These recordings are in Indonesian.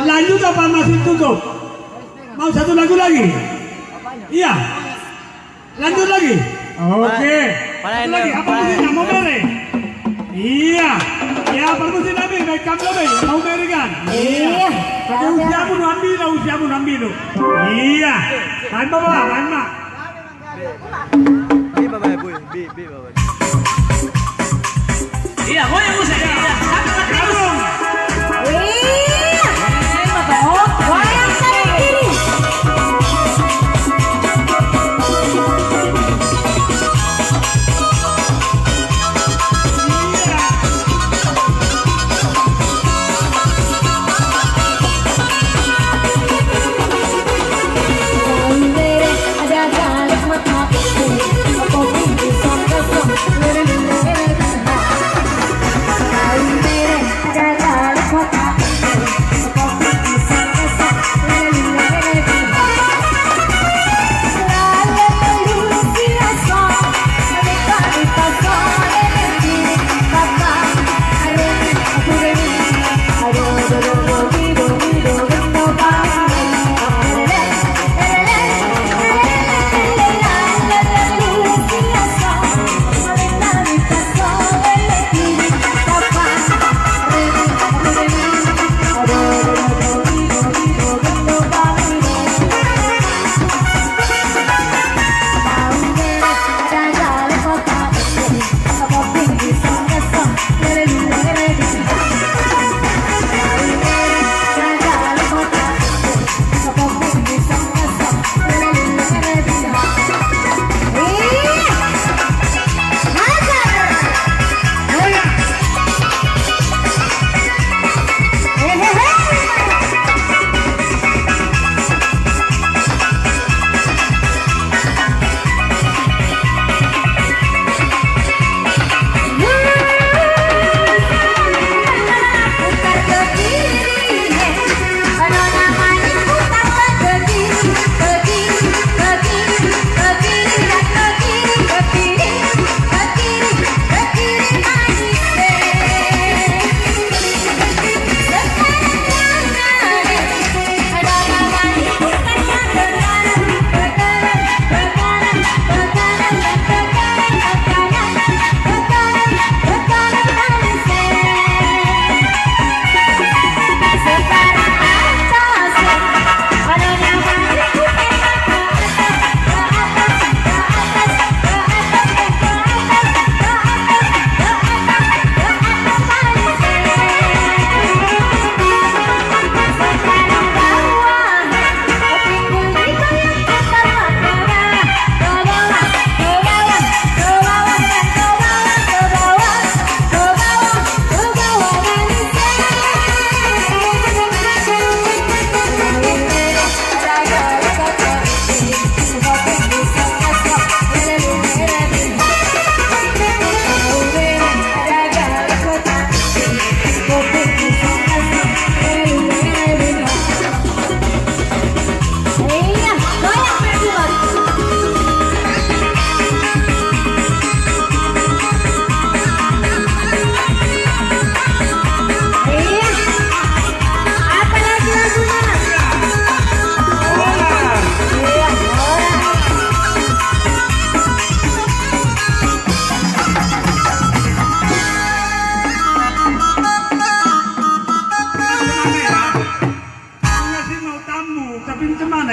Lanjut apa masih tutup? Mau satu lagu lagi? Iya. Lanjut lagi. Oke. Satu lagi. Apa musiknya? Mau beri? Iya. Ya, permisi nabi. Baik kamu nabi. Mau beri kan? Iya. Tapi usiamu ambil. Iya. Main bawa, main mak. Bi bawa bu, bi bawa. Iya, goyang musik. Iya. Gabung. Iya. Oh, goyang kanan kiri.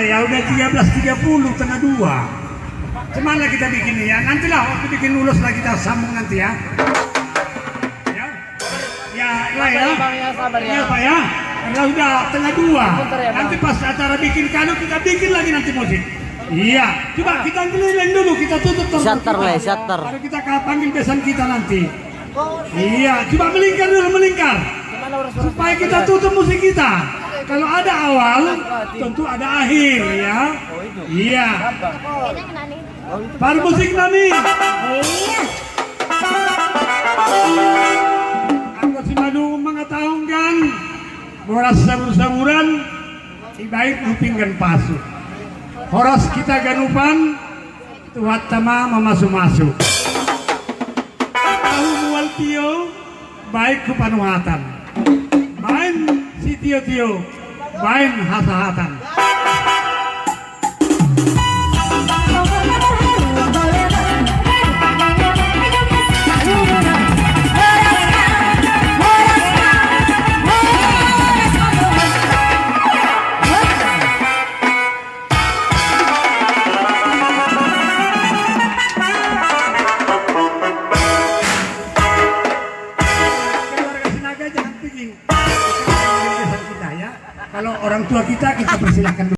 Ya udah 13.30 tengah 2. Cuman kita bikin ya. Nantilah waktu bikin lulus lagi kita sambung nanti ya. Ya. Ya, ya. Ya, Pak ya. Karena udah tengah 2. Nanti pas acara bikin kado kita bikin lagi nanti musik. Iya. Coba kita keliling dulu, kita tutup Shutter le, shutter. Baru kita panggil besan kita nanti. Iya, coba melingkar dulu, melingkar. Supaya kita tutup musik kita. Kalau ada awal, tentu ada akhir ya. Iya. Baru musik nani. Iya. Aku si Madu mengetahukan boras sabur-saburan ibaik kupingkan pasu. Horas kita ganupan tuhat tama mamasu-masu. Tahu mual tio baik ku panuhatan. Main si Tio main hata-hatan. Kalau orang tua kita persilahkan.